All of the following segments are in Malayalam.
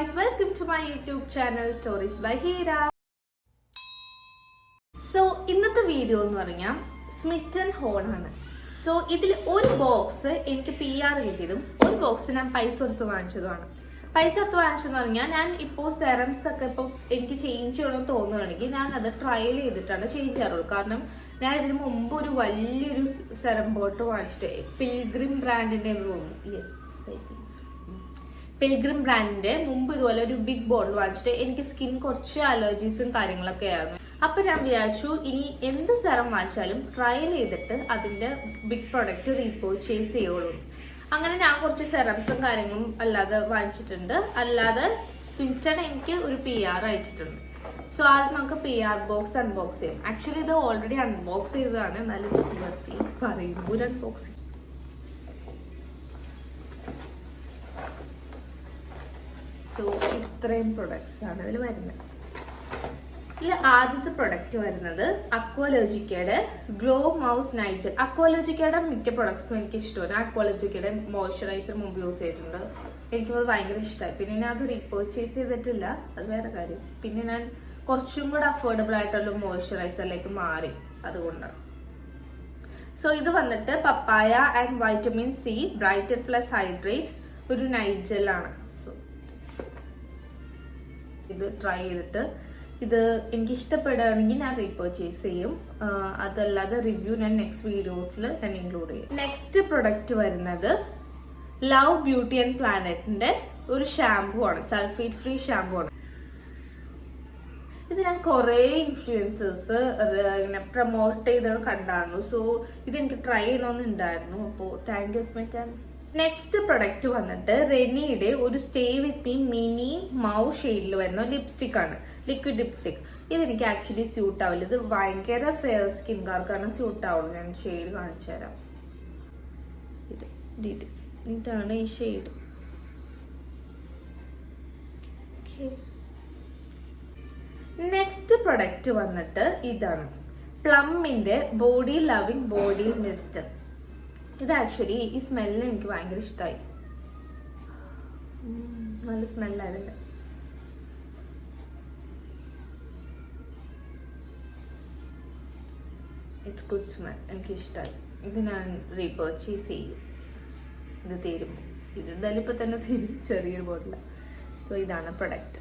guys, welcome to my YouTube channel Stories by Hira. So ഇന്നത്തെ വീഡിയോ എന്ന് പറഞ്ഞാൽ സ്മിറ്റൻ ഹോൺ ആണ്. സോ ഇതിൽ ഒരു ബോക്സ് എനിക്ക് PR കിട്ടിയതും ഒരു ബോക്സ് ഞാൻ പൈസ കൊടുത്ത് വാങ്ങിച്ചതുമാണ്. പൈസ കൊടുത്ത് വാങ്ങിച്ചെന്ന് പറഞ്ഞാൽ ഞാൻ ഇപ്പോൾ സെറംസ് ഒക്കെ ഇപ്പോൾ എനിക്ക് ചേഞ്ച് ചെയ്യണമെന്ന് തോന്നുകയാണെങ്കിൽ ഞാൻ അത് ട്രയൽ ചെയ്തിട്ടാണ് ചേഞ്ച് ചെയ്യാറുള്ളൂ. കാരണം ഞാൻ ഇതിന് മുമ്പ് ഒരു വലിയൊരു സെറം ബോട്ടിൽ വാങ്ങിച്ചിട്ട് പിൽഗ്രിം ബ്രാൻഡിന്റെ പിൽഗ്രിം ബ്രാൻഡിന്റെ മുമ്പ് ഇതുപോലെ ഒരു ബിഗ് ബോട്ടിൽ വാങ്ങിച്ചിട്ട് എനിക്ക് സ്കിൻ കുറച്ച് അലർജീസും കാര്യങ്ങളൊക്കെ ആയിരുന്നു. അപ്പൊ ഞാൻ വിചാരിച്ചു ഇനി എന്ത് സെറം വാങ്ങിച്ചാലും ട്രയൽ ചെയ്തിട്ട് അതിന്റെ ബിഗ് പ്രൊഡക്റ്റ് റീപർച്ചേസ് ചെയ്യുള്ളൂ. അങ്ങനെ ഞാൻ കുറച്ച് സെറംസും കാര്യങ്ങളും അല്ലാതെ വാങ്ങിച്ചിട്ടുണ്ട്. അല്ലാതെ സ്മിറ്റൻ എനിക്ക് ഒരു PR അയച്ചിട്ടുണ്ട്. സോ ആദ്യം നമുക്ക് PR ബോക്സ് അൺബോക്സ് ചെയ്യാം. ആക്ച്വലി ഇത് ഓൾറെഡി അൺബോക്സ് ചെയ്തതാണ്, എന്നാലും നിർത്തി പറയുമ്പോൾ ഒരു അൺബോക്സിങ്. സോ ഇത്രയും പ്രൊഡക്ട്സ് ആണ് ഇതിൽ വരുന്നത്. ഇതിൽ ആദ്യത്തെ പ്രൊഡക്റ്റ് വരുന്നത് അക്വാലോജിക്കയുടെ ഗ്ലോ മൗസ് നൈറ്റ് ജെൽ. അക്വാലോജിക്കയുടെ മിക്ക പ്രൊഡക്ട്സും എനിക്ക് ഇഷ്ടമാണ്. അക്വാലോജിക്കയുടെ മോയ്സ്ചറൈസർ മുമ്പ് യൂസ് ചെയ്തിട്ടുണ്ട്, എനിക്കത് ഭയങ്കര ഇഷ്ടമായി. പിന്നെ ഞാൻ അത് റീപർച്ചേസ് ചെയ്തിട്ടില്ല, അത് വേറെ കാര്യം. പിന്നെ ഞാൻ കുറച്ചും കൂടെ അഫോർഡബിൾ ആയിട്ടുള്ള മോയ്സ്ചറൈസറിലേക്ക് മാറി, അതുകൊണ്ടാണ്. സോ ഇത് വന്നിട്ട് papaya and vitamin C brighten plus hydrate ഒരു നൈറ്റ് ജെൽ ആണ്. സോ ഇത് ട്രൈ ചെയ്തിട്ട് ഇത് എനിക്ക് ഇഷ്ടപ്പെടുകയാണെങ്കിൽ ഞാൻ റീപർച്ചേസ് ചെയ്യും. അതല്ലാതെ റിവ്യൂ ഞാൻ നെക്സ്റ്റ് വീഡിയോസിൽ ഞാൻ ഇൻക്ലൂഡ് ചെയ്യും. നെക്സ്റ്റ് പ്രൊഡക്റ്റ് വരുന്നത് ലവ് ബ്യൂട്ടി ആൻഡ് പ്ലാനറ്റിന്റെ ഒരു ഷാംപൂ ആണ്, സൾഫേറ്റ് ഫ്രീ ഷാംപൂ ആണ്. ഇത് ഞാൻ കുറെ ഇൻഫ്ലുവൻസേഴ്സ് ഇങ്ങനെ പ്രൊമോട്ട് ചെയ്ത് കണ്ടായിരുന്നു. സോ ഇത് എനിക്ക് ട്രൈ ചെയ്യണമെന്നുണ്ടായിരുന്നു. അപ്പോൾ thank you Smitten. Next product വന്നിട്ട് റെനിയുടെ ഒരു സ്റ്റേ വിത്ത് മീ മിനി മൗ ഷെയ്ഡിൽ വരുന്ന ലിപ്സ്റ്റിക് ആണ്, ലിക്വിഡ് ലിപ്സ്റ്റിക്. ഇതെനിക്ക് ആക്ച്വലി സ്യൂട്ട് ആവില്ല. ഇത് ഭയങ്കര ഫെയർ സ്കിൻകാർക്കാണ് സ്യൂട്ട് ആവുള്ളൂ. ഞാൻ ഷെയ്ഡ് കാണിച്ചു തരാം. ഇതാണ് ഈ ഷെയ്ഡ്. നെക്സ്റ്റ് പ്രൊഡക്റ്റ് വന്നിട്ട് ഇതാണ് പ്ലമ്മിന്റെ ബോഡി ലവിംഗ് ബോഡി മിസ്റ്റ്. ഇത് ആക്ച്വലി ഈ സ്മെല്ല് എനിക്ക് ഭയങ്കര ഇഷ്ടമായി, നല്ല സ്മെല്ലായിരുന്നു. ഇറ്റ്സ് ഗുഡ് സ്മെൽ, എനിക്ക് ഇഷ്ടമായി. ഇത് ഞാൻ റീപർച്ചേസ് ചെയ്യും ഇത് തീരുമ്പോൾ. ഇത് എന്തായാലും ഇപ്പൊ തന്നെ തീരും, ചെറിയൊരു ബോട്ടില. സോ ഇതാണ് പ്രൊഡക്റ്റ്.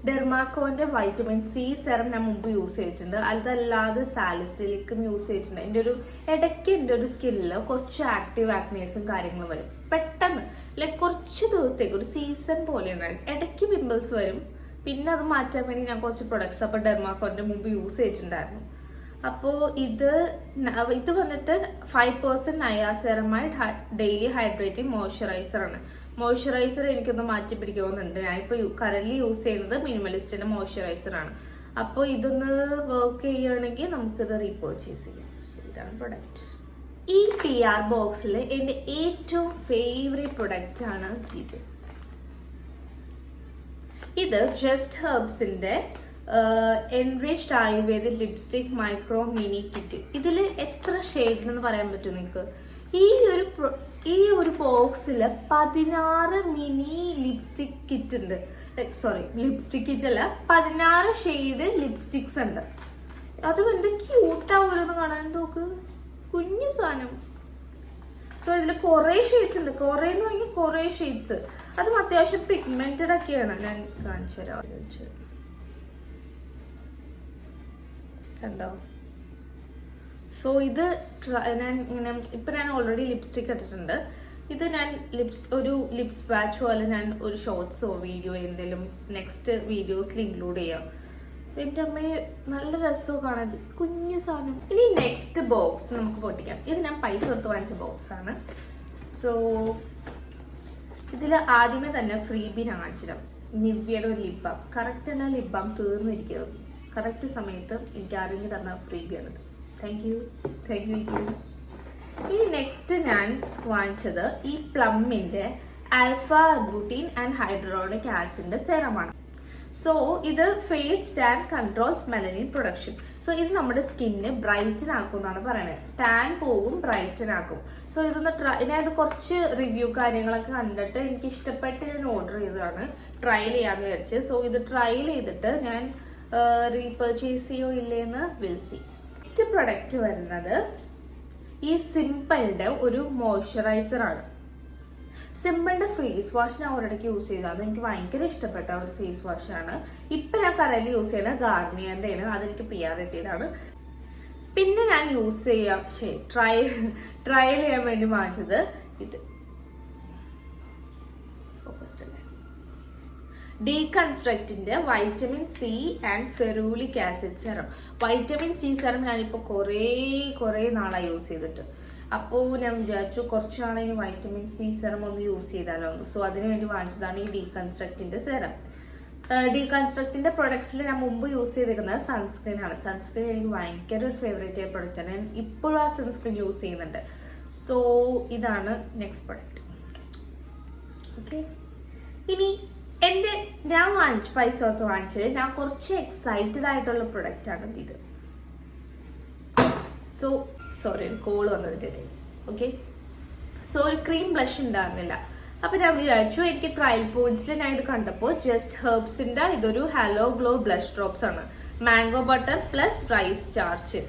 ഡെർമാക്കോന്റെ വൈറ്റമിൻ C സെറം ഞാൻ മുമ്പ് യൂസ് ചെയ്തിട്ടുണ്ട്. അതല്ലാതെ സാലിസിലിക്കും യൂസ് ചെയ്തിട്ടുണ്ട്. ഇടയ്ക്ക് എൻ്റെ ഒരു സ്കിന്നിൽ കുറച്ച് ആക്റ്റീവ് ആക്നേസും കാര്യങ്ങളും വരും പെട്ടെന്ന്. ലൈക്ക് കുറച്ച് ദിവസത്തേക്ക് ഒരു സീസൺ പോലെയാണ്. ഇടയ്ക്ക് പിമ്പിൾസ് വരും. പിന്നെ അത് മാറ്റാൻ വേണ്ടി ഞാൻ കുറച്ച് പ്രൊഡക്ട്സ് അപ്പോൾ ഡെർമാക്കോന്റെ മുമ്പ് യൂസ് ചെയ്തിട്ടുണ്ടായിരുന്നു. അപ്പോൾ ഇത് വന്നിട്ട് 5% നയാസെറമൈഡ് ഡെയിലി ഹൈഡ്രേറ്റിംഗ് മോയ്സ്ചറൈസർ ആണ്. മോയ്സ്ചറൈസർ എനിക്കൊന്ന് മാറ്റി പിടിക്കുന്നുണ്ട്. ഞാനിപ്പോൾ കറന്റ് യൂസ് ചെയ്യുന്നത് മിനിമലിസ്റ്റിന്റെ മോയ്സ്ചറൈസർ ആണ്. അപ്പോൾ ഇതൊന്ന് വർക്ക് ചെയ്യുകയാണെങ്കിൽ നമുക്കിത് റീപർച്ചേസ് ചെയ്യാം. സോ ഇതാണ് പ്രൊഡക്റ്റ്. ഈ PR ബോക്സിൽ എൻ്റെ ഏറ്റവും ഫേവറേറ്റ് പ്രൊഡക്റ്റ് ആണ് ഇത് ജസ്റ്റ് ഹെർബ്സിന്റെ enriched ayurvedic lipstick micro mini kit. ഇതിൽ എത്ര ഷെയ്ഡ് എന്ന് പറയാൻ പറ്റും നിങ്ങൾക്ക്? ഈ ഒരു ബോക്സിൽ 16 മിനി ലിപ്സ്റ്റിക് കിറ്റ് ഉണ്ട്. സോറി, ലിപ്സ്റ്റിക് കിറ്റ് അല്ല, 16 ഷെയ്ഡ് ലിപ്സ്റ്റിക്സ് ഉണ്ട്. അതും എന്ത് ക്യൂട്ടാവൂലെന്ന് കാണാൻ നോക്ക്, കുഞ്ഞു സാധനം. സോ ഇതിൽ കുറെ ഷെയ്ഡ്സ് ഉണ്ട്. കുറെ എന്ന് പറഞ്ഞാൽ കുറെ ഷെയ്ഡ്സ്. അതും അത്യാവശ്യം പിഗ്മെന്റഡ് ഒക്കെയാണ്. ഞാൻ കാണിച്ചു തരാം. കണ്ടോ? സോ ഇത് ഞാൻ ഓൾറെഡി ലിപ്സ്റ്റിക് ഇട്ടിട്ടുണ്ട്. ഇത് ഞാൻ ഒരു ലിപ്സ് പാച്ച് പോലെ ഞാൻ ഒരു ഷോർട്സോ വീഡിയോ എന്തെങ്കിലും നെക്സ്റ്റ് വീഡിയോസിൽ ഇൻക്ലൂഡ് ചെയ്യാം. എൻ്റെ അമ്മയെ നല്ല രസവും കാണാൻ, കുഞ്ഞു സാധനം. ഇനി നെക്സ്റ്റ് ബോക്സ് നമുക്ക് പൊട്ടിക്കാം. ഇത് ഞാൻ പൈസ കൊടുത്ത് വാങ്ങിച്ച ബോക്സ് ആണ്. സോ ഇതിൽ ആദ്യമേ തന്നെ ഫ്രീബി ഞാൻ കാണിച്ചിടാം. നിവ്യയുടെ ഒരു ലിപ് ബാം. കറക്റ്റ് തന്നെ ലിപ് ബാം തീർന്നിരിക്കുന്നത്. കറക്റ്റ് സമയത്ത് എനിക്ക് ആരെങ്കിലും തന്ന ഫ്രീബിയാണിത്. Thank you. ഇനി നെക്സ്റ്റ് ഞാൻ വാങ്ങിച്ചത് ഈ പ്ലമ്മിന്റെ ആൽഫ അർബുട്ടിൻ ആൻഡ് ഹൈഡ്രോണിക് ആസിഡിന്റെ സെറമാണ്. സോ ഇത് fade stand controls melanin production. So ഇത് നമ്മുടെ സ്കിന്ന് ബ്രൈറ്റൻ ആക്കും എന്നാണ് പറയുന്നത്. ടാൻ പോകും, ബ്രൈറ്റൻ ആക്കും. സോ ഇതൊന്ന് ഞാനത് കുറച്ച് റിവ്യൂ കാര്യങ്ങളൊക്കെ കണ്ടിട്ട് എനിക്ക് ഇഷ്ടപ്പെട്ട് ഞാൻ ഓർഡർ ചെയ്തതാണ്, ട്രയൽ ചെയ്യാന്ന് വിചാരിച്ച്. സോ ഇത് ട്രയൽ ചെയ്തിട്ട് ഞാൻ റീപർച്ചേസ് ചെയ്യോ ഇല്ലേന്ന് വിൽ സി. നെക്സ്റ്റ് പ്രൊഡക്റ്റ് വരുന്നത് ഈ സിമ്പിളിന്റെ ഒരു മോയ്സ്ചറൈസർ ആണ്. സിമ്പിളിന്റെ ഫേസ് വാഷ് ഞാൻ ഒരിടയ്ക്ക് യൂസ് ചെയ്തത്, എനിക്ക് ഭയങ്കര ഇഷ്ടപ്പെട്ട ഒരു ഫേസ് വാഷ് ആണ്. ഇപ്പൊ ഞാൻ കറന്റ് യൂസ് ചെയ്യുന്നത് ഗാർണിയറിന്റെ ആണ്, അതെനിക്ക് PR കിട്ടിയതാണ്. പിന്നെ ഞാൻ യൂസ് ചെയ്യാം ട്രയൽ ചെയ്യാൻ വേണ്ടി വാങ്ങിച്ചത് ഇത് ഡീകൺസ്ട്രക്റ്റിന്റെ vitamin C and ferulic acid serum. Vitamin C serum ഞാനിപ്പോ കുറേ നാളായി യൂസ് ചെയ്തിട്ട്. അപ്പോൾ ഞാൻ വിചാരിച്ചു കുറച്ച് നാളെ വൈറ്റമിൻ സി സെറം ഒന്ന് യൂസ് ചെയ്താലോ. സോ അതിനു വേണ്ടി വാങ്ങിച്ചതാണ് ഈ ഡീകൺസ്ട്രക്റ്റിന്റെ സെറം. ഡീകൺസ്ട്രക്റ്റിന്റെ പ്രൊഡക്ട്സിൽ ഞാൻ മുമ്പ് യൂസ് ചെയ്തിരിക്കുന്നത് സൺസ്ക്രീൻ ആണ്. സൺസ്ക്രീൻ എനിക്ക് ഭയങ്കര ഒരു ഫേവറേറ്റ് ആയ പ്രൊഡക്റ്റ് ആണ്. ഞാൻ ഇപ്പോഴും ആ സൺസ്ക്രീൻ യൂസ് ചെയ്യുന്നുണ്ട്. സോ ഇതാണ് നെക്സ്റ്റ് പ്രൊഡക്റ്റ്. ഓക്കെ, ഇനി ഞാൻ പൈസ ഓർത്ത് വാങ്ങിച്ചത് ഞാൻ കുറച്ച് എക്സൈറ്റഡ് ആയിട്ടുള്ള പ്രൊഡക്റ്റ് ആണ് ഇത്. സോ സോറി, ഒരു കോൾ വന്നതിൻ്റെ. ഓക്കെ, സോ ഒരു ക്രീം ബ്ലഷ് ഉണ്ടായിരുന്നില്ല. അപ്പൊ ഞാൻ വിചാരിച്ചു, എനിക്ക് ട്രയൽ പോയിന്റ്സിൽ ഞാൻ ഇത് കണ്ടപ്പോൾ ജസ്റ്റ് ഹെർബ്സിന്റെ ഇതൊരു ഹലോ ഗ്ലോ ബ്ലഷ് ഡ്രോപ്സ് ആണ്. Mango butter plus rice starch,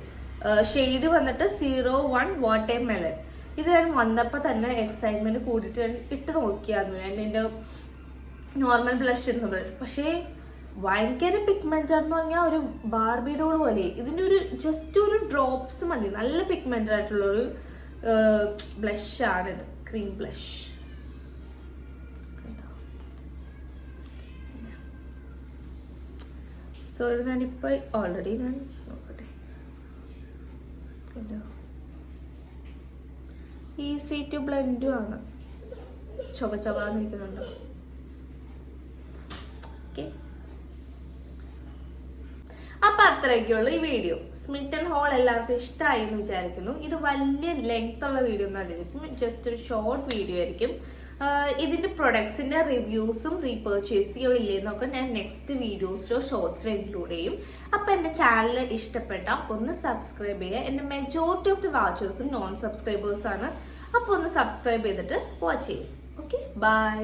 shade വന്നിട്ട് 01 വാട്ടർ മെലൺ. ഇത് ഞാൻ വന്നപ്പോ തന്നെ എക്സൈറ്റ്മെന്റ് കൂടിയിട്ട് ഞാൻ ഇട്ട് നോക്കിയായിരുന്നു. ഞാൻ എന്റെ നോർമൽ ബ്ലഷ് ഇടുന്ന ബ്ലഷ്, പക്ഷേ ഭയങ്കര പിഗ്മെന്റ് ആണെന്ന് പറഞ്ഞാൽ ഒരു ബാർബി ഡോൾ പോലെ. ഇതിന്റെ ഒരു ജസ്റ്റ് ഒരു ഡ്രോപ്സ് മതി, നല്ല പിഗ്മെന്റഡ് ആയിട്ടുള്ള ഒരു ബ്ലഷ് ആണിത്, ക്രീം ബ്ലഷ്. സോ ഇത് ഞാനിപ്പോ ഓൾറെഡി ഞാൻ നോക്കട്ടെ, ഈസി ടു ബ്ലെൻഡും ആണ്, ചൊവ്വാന്നിരിക്കുന്നുണ്ടോ. ഓക്കെ, അപ്പൊ അത്രയൊക്കെയുള്ളൂ ഈ വീഡിയോ. സ്മിറ്റൺ ഹോൾ എല്ലാവർക്കും ഇഷ്ടമായി എന്ന് വിചാരിക്കുന്നു. ഇത് വലിയ ലെങ്ത് ഉള്ള വീഡിയോ ഒന്നും ആയിരിക്കും, ജസ്റ്റ് ഒരു ഷോർട്ട് വീഡിയോ ആയിരിക്കും. ഇതിന്റെ പ്രൊഡക്ട്സിന്റെ റിവ്യൂസും റീപർച്ചേസ് ചെയ്യോ ഇല്ലേന്നൊക്കെ ഞാൻ നെക്സ്റ്റ് വീഡിയോസിലോ ഷോർട്സിലോ ഇൻക്ലൂഡ് ചെയ്യും. അപ്പൊ എന്റെ ചാനൽ ഇഷ്ടപ്പെട്ട ഒന്ന് സബ്സ്ക്രൈബ് ചെയ്യുക. എന്റെ മെജോറിറ്റി ഓഫ് ദി വാച്ചേഴ്സും നോൺ സബ്സ്ക്രൈബേഴ്സ് ആണ്. അപ്പൊ ഒന്ന് സബ്സ്ക്രൈബ് ചെയ്തിട്ട് വാച്ച് ചെയ്യും. Okay, by.